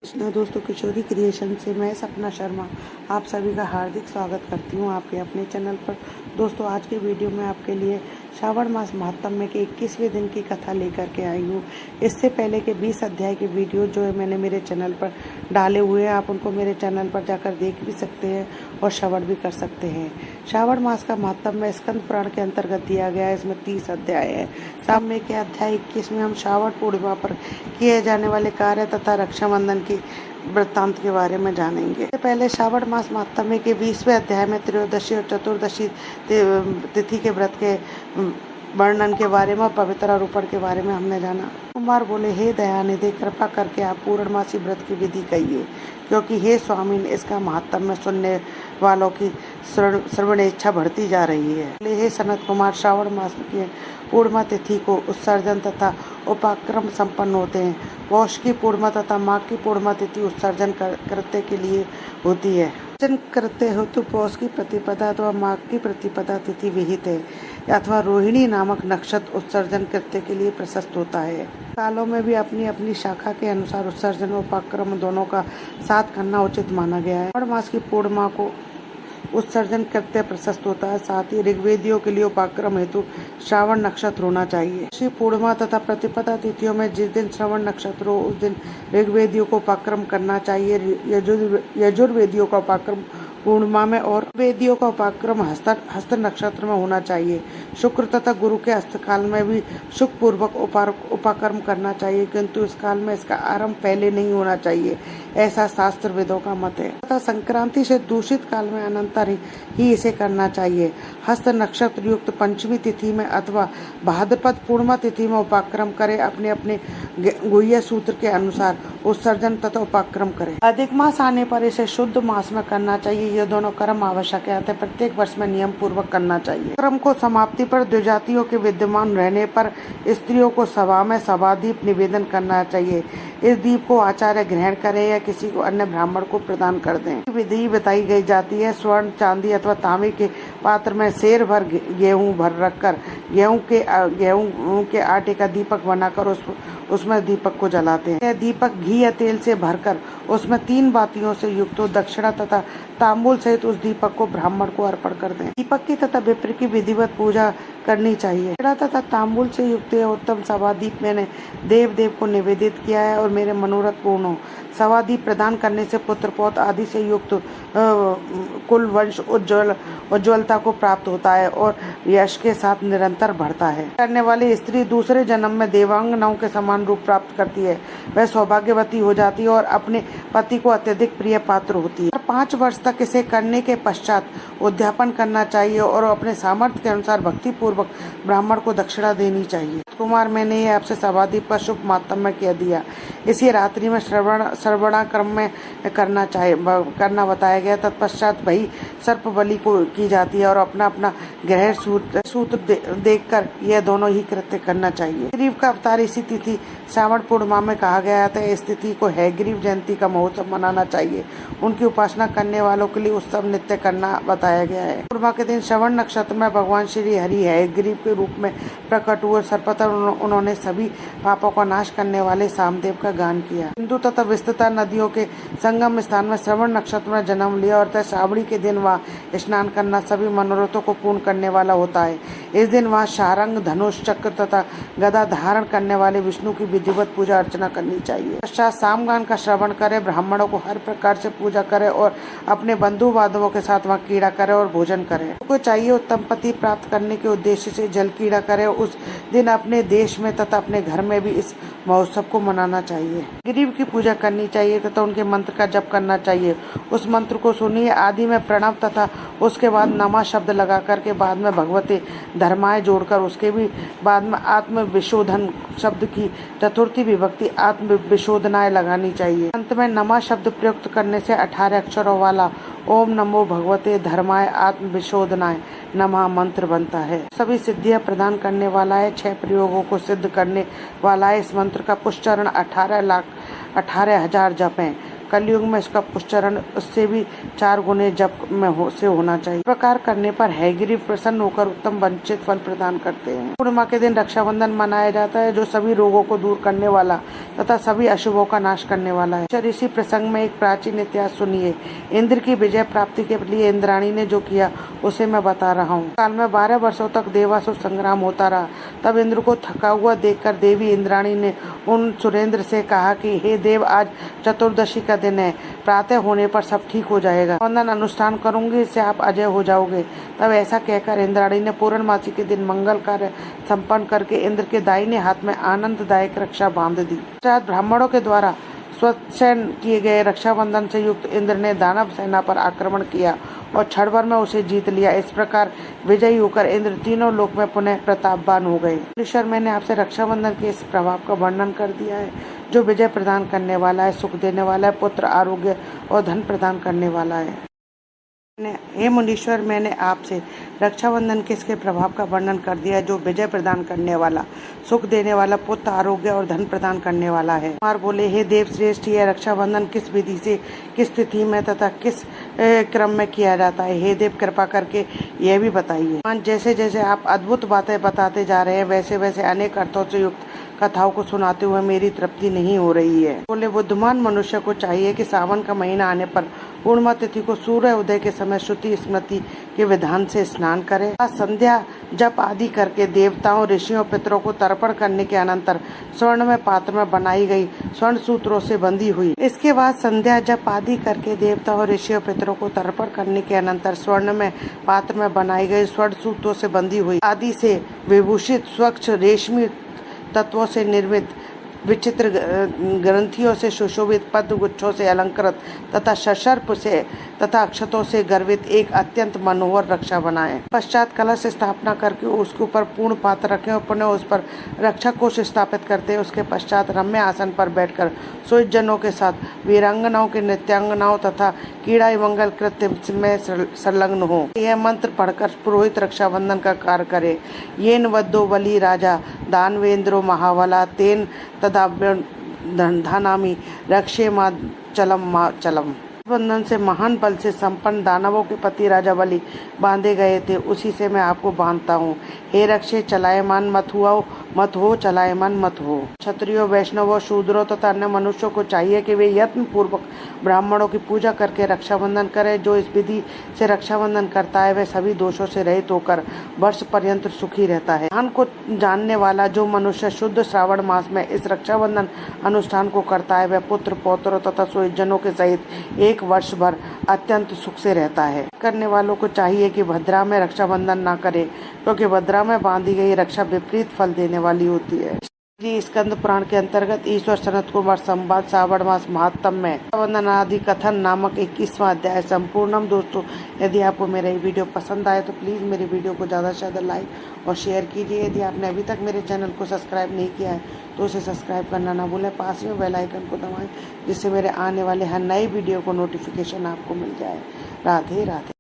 कृष्णा दोस्तों, किशोरी क्रिएशन से मैं सपना शर्मा आप सभी का हार्दिक स्वागत करती हूँ आपके अपने चैनल पर। दोस्तों, आज के वीडियो में आपके लिए श्रावण मास महात्म्य के 21वें दिन की कथा लेकर के आई हूँ। इससे पहले के 20 अध्याय के वीडियो जो है मैंने मेरे चैनल पर डाले हुए हैं, आप उनको मेरे चैनल पर जाकर देख भी सकते हैं और श्रवण भी कर सकते हैं। श्रावण मास का महात्म्य स्कंद पुराण के अंतर्गत दिया गया है। इसमें 30 अध्याय है। सामने के अध्याय 21 में हम श्रावण पूर्णिमा पर किए जाने वाले कार्य तथा रक्षाबंधन की वृत्तांत के बारे में जानेंगे। पहले श्रावण मास महात्म्य के 20वें अध्याय में त्रयोदशी और चतुर्दशी तिथि के व्रत के वर्णन के बारे में और पवित्रारोपण के बारे में हमने जाना। कुमार बोले, हे दयानिधि, कृपा करके आप पूर्णमासी व्रत की विधि कहिए, क्योंकि हे स्वामी इसका महात्म्य सुनने वालों की श्रवण इच्छा बढ़ती जा रही है। हे सनत कुमार, श्रावण मास की पूर्णिमा तिथि को उत्सर्जन तथा उपाक्रम संपन्न होते हैं। पौष की पूर्णिमा तथा माघ की पूर्णिमा तिथि उत्सर्जन कृत्य के लिए होती है। कृत्य हेतु पौष की प्रतिपदा अथवा माघ की प्रतिपदा तिथि विहित है, अथवा रोहिणी नामक नक्षत्र उत्सर्जन कृत्य के लिए प्रशस्त होता है। कालों में भी अपनी अपनी शाखा के अनुसार उत्सर्जन और उपाक्रम दोनों का साथ करना उचित माना गया है। श्रावण मास की पूर्णिमा को उत्सर्जन कृत्य प्रशस्त होता है। साथ ही ऋग्वेदियों के लिए उपाक्रम हेतु श्रावण नक्षत्र होना चाहिए। श्री पूर्णिमा तथा प्रतिपदा तिथियों में जिस दिन श्रवण नक्षत्र हो उस दिन ऋग्वेदियों को उपाक्रम करना चाहिए। यजुर्वेदियों का उपाक्रम पूर्णिमा में और वेदियों का उपाक्रम हस्त नक्षत्र में होना चाहिए। शुक्र तथा गुरु के हस्तकाल में भी सुख पूर्वक उपाक्रम करना चाहिए, किंतु इस काल में इसका आरंभ पहले नहीं होना चाहिए, ऐसा शास्त्र वेदों का मत है। तथा संक्रांति से दूषित काल में अनंतर ही इसे करना चाहिए। हस्त नक्षत्र युक्त पंचमी तिथि में अथवा भाद्रपद पूर्णिमा तिथि में उपाक्रम करे। अपने अपने गुह्य सूत्र के अनुसार उत्सर्जन तथा उपाक्रम करे। अधिक मास आने पर इसे शुद्ध मास में करना चाहिए। ये दोनों कर्म आवश्यक है, अतः प्रत्येक वर्ष में नियम पूर्वक करना चाहिए। क्रम को समाप्ति पर द्विजातियों के विद्यमान रहने पर स्त्रियों को सभा में सभादीप निवेदन करना चाहिए। इस दीप को आचार्य ग्रहण करे या किसी को अन्य ब्राह्मण को प्रदान कर दें। विधि बताई गई जाती है। स्वर्ण, चांदी अथवा तांबे के पात्र में सेर भर गेहूं भर रखकर गेहूं के आटे का दीपक बनाकर उसमें दीपक को जलाते हैं। यह दीपक घी या तेल से भरकर उसमें 3 बातियों से युक्त हो दक्षिणा तथा तांबूल सहित उस दीपक को ब्राह्मण को अर्पण कर दें। दीपक की तथा विप्र की विधिवत पूजा करनी चाहिए। तथा तांबूल से युक्त उत्तम सभादीप मैंने देव को निवेदित किया है और मेरे मनोरथ पूर्ण हो। सभादीप प्रदान करने से पुत्र पौत्र आदि से युक्त कुल वंश उज्ज्वलता को प्राप्त होता है और यश के साथ निरंतर बढ़ता है। करने वाली स्त्री दूसरे जन्म में देवांगनाओं के समान रूप प्राप्त करती है। वह सौभाग्यवती हो जाती है और अपने पति को अत्यधिक प्रिय पात्र होती है। 5 वर्ष तक इसे करने के पश्चात उद्यापन करना चाहिए और अपने सामर्थ्य के अनुसार भक्ति पूर्वक ब्राह्मण को दक्षिणा देनी चाहिए। कुमार, मैंने ये आपसे सभादीप का शुभ महात्म्य कह दिया। इसी रात्रि में श्रवणाक्रम में करना बताया गया। तत्पश्चात वही सर्प बलि को की जाती है और अपना अपना ग्रह सूत्र देखकर यह दोनों ही कृत्य करना चाहिए। ग्रीव का अवतार इसी तिथि श्रावण पूर्णिमा में कहा गया था। इस तिथि को हैग्रीव जयंती का महोत्सव मनाना चाहिए। उनकी उपासना करने वालों के लिए उत्सव नृत्य करना बताया गया है। पूर्णिमा के दिन श्रवण नक्षत्र में भगवान श्री हरि हैग्रीव के रूप में प्रकट हुए। सर्वप्रथम उन्होंने सभी पापों का नाश करने वाले सामदेव का गान किया। सिंधु तथा विस्तृता नदियों के संगम स्थान में श्रवण नक्षत्र में जन्म लिया और श्रावणी के दिन वहाँ स्नान करना सभी मनोरथों को पूर्ण करने वाला होता है। इस दिन वहाँ शारंग, धनुष, चक्र तथा गदा धारण करने वाले विष्णु की विधिवत पूजा अर्चना करनी चाहिए। पश्चात सामगान का श्रवण करे, ब्राह्मणों को हर प्रकार से पूजा करे और अपने बंधु बांधवों के साथ वहाँ कीड़ा करे और भोजन करे। को चाहिए उत्तम पति प्राप्त करने के उद्देश्य से जल कीड़ा करे। उस दिन अपने देश में तथा अपने घर में भी इस महोत्सव को मनाना चाहिए। ग्रीव की पूजा करनी चाहिए तथा उनके मंत्र का जप करना चाहिए। उस मंत्र को सुनिए। आदि में प्रणव तथा उसके बाद नमा शब्द लगा करके बाद में भगवते धर्माय जोड़कर उसके भी बाद में आत्म विशोधन शब्द की चतुर्थी विभक्ति आत्म विशोधनाय लगानी चाहिए। अंत में नमा शब्द प्रयुक्त करने से 18 अक्षरों वाला ओम नमो भगवते धर्माय आत्म विशोधनाय नमः मंत्र बनता है। सभी सिद्धियां प्रदान करने वाला है। 6 प्रयोगों को सिद्ध करने वाला है। इस मंत्र का पुष्चरण 18,00,000 जप है। कलयुग में इसका पुष्चरण उससे भी 4 गुने जप में से होना चाहिए। इस प्रकार करने पर हैग्रीव प्रसन्न होकर उत्तम वंचित फल प्रदान करते हैं। पूर्णिमा के दिन रक्षाबंधन मनाया जाता है, जो सभी रोगों को दूर करने वाला तथा सभी अशुभों का नाश करने वाला है। इसी प्रसंग में एक प्राचीन इतिहास सुनिए। इंद्र की विजय प्राप्ति के लिए इंद्राणी ने जो किया उसे मैं बता रहा हूँ। काल में 12 वर्षों तक देवासुर संग्राम होता रहा। तब इंद्र को थका हुआ देखकर देवी इंद्राणी ने उन सुरेंद्र से कहा कि हे देव, आज चतुर्दशी का दिन है, प्रातः होने पर सब ठीक हो जाएगा। वंदन अनुष्ठान करूंगी, इससे आप अजय हो जाओगे। तब ऐसा कहकर इंद्राणी ने पूर्णमासी के दिन मंगल कार्य संपन्न करके इंद्र के दाहिने हाथ में आनंददायक रक्षा बांध दी। ब्राह्मणों के द्वारा स्वयं किए गए रक्षाबंधन से युक्त इंद्र ने दानव सेना पर आक्रमण किया और क्षण भर में उसे जीत लिया। इस प्रकार विजयी होकर इंद्र तीनों लोक में पुनः प्रतापवान हो गए। ईश्वर, मैंने आपसे रक्षाबंधन के इस प्रभाव का वर्णन कर दिया है, जो विजय प्रदान करने वाला है, सुख देने वाला है, पुत्र, आरोग्य और धन प्रदान करने वाला है। हे मुनीश्वर, मैंने आपसे रक्षाबंधन के इसके प्रभाव का वर्णन कर दिया है, जो विजय प्रदान करने वाला, सुख देने वाला, पुत्र, आरोग्य और धन प्रदान करने वाला है। कुमार बोले, हे देव श्रेष्ठ, यह रक्षाबंधन किस विधि से, किस तिथि में तथा किस क्रम में किया जाता है? हे देव, कृपा करके यह भी बताइए। जैसे जैसे आप अद्भुत बातें बताते जा रहे हैं, वैसे वैसे अनेक अर्थों से युक्त कथाओं को सुनाते हुए मेरी तृप्ति नहीं हो रही है। बोले, बुद्धिमान मनुष्य को चाहिए कि सावन का महीना आने पर पूर्णिमा तिथि को सूर्य उदय के समय श्रुति स्मृति के विधान से स्नान करे। संध्या जप आदि करके देवताओं, ऋषियों, पितरों को तर्पण करने के अनंतर स्वर्ण में पात्र में बनाई गई स्वर्ण सूत्रों से बंधी हुई। इसके बाद संध्या जप आदि करके देवताओं, ऋषियों, पितरों को तर्पण करने के अनंतर स्वर्ण में पात्र में बनाई गई स्वर्ण सूत्रों से बंधी हुई आदि से विभूषित स्वच्छ रेशमी तत्वों से निर्मित विचित्र ग्रंथियों से सुशोभित पद्म गुच्छों से अलंकृत तथा सशर्प से तथा अक्षतों से गर्वित एक अत्यंत मनोहर रक्षा बनाएं। पश्चात कलश स्थापना करके उसके ऊपर पूर्ण पात्र रखें और पुनः उस पर रक्षा कोष स्थापित करते हैं। उसके पश्चात रम्य आसन पर बैठकर सुजनों के साथ वीरांगनाओं के नृत्यांगनाओं तथा कीड़ा मंगल कृत्य में संलग्न हो। यह मंत्र पढ़कर पुरोहित रक्षाबंधन का कार्य करे। येन वद्दो बलि राजा दानवेंद्रो महाबला तेन धनामी रक्षे मां चलम। बंधन से महान बल से संपन्न दानवों के पति राजा बलि बांधे गए थे, उसी से मैं आपको बांधता हूँ। हे रक्षे, चलायमान मत हो चलायमान मत हो। क्षत्रियों, वैष्णवों, शूद्रों तथा अन्य मनुष्यों को चाहिए कि वे यत्न पूर्वक ब्राह्मणों की पूजा करके रक्षाबंधन करें। जो इस विधि से रक्षाबंधन करता है वह सभी दोषों से रहित होकर वर्ष पर्यंत सुखी रहता है। ज्ञान को जानने वाला जो मनुष्य शुद्ध श्रावण मास में इस रक्षाबंधन अनुष्ठान को करता है, वह पुत्र, पौत्रों तथा स्वजनों के सहित एक वर्ष भर अत्यंत सुख से रहता है। करने वालों को चाहिए कि भद्रा में रक्षाबंधन न करे, क्योंकि भद्रा में बांधी गई रक्षा विपरीत फल देने वाली होती है। स्कंद पुराण के अंतर्गत ईश्वर सनत कुमार संवाद श्रावण मास महात्म में रक्षाबंधन आदि कथन नामक 21वां अध्याय संपूर्णम। दोस्तों, यदि आपको मेरा ये वीडियो पसंद आए तो प्लीज़ मेरे वीडियो को ज़्यादा से ज़्यादा लाइक और शेयर कीजिए। यदि आपने अभी तक मेरे चैनल को सब्सक्राइब नहीं किया है तो उसे सब्सक्राइब करना ना भूलें। पास में बेल आइकन को दबाएं, जिससे मेरे आने वाले हर नए वीडियो को नोटिफिकेशन आपको मिल जाए। राधे राधे।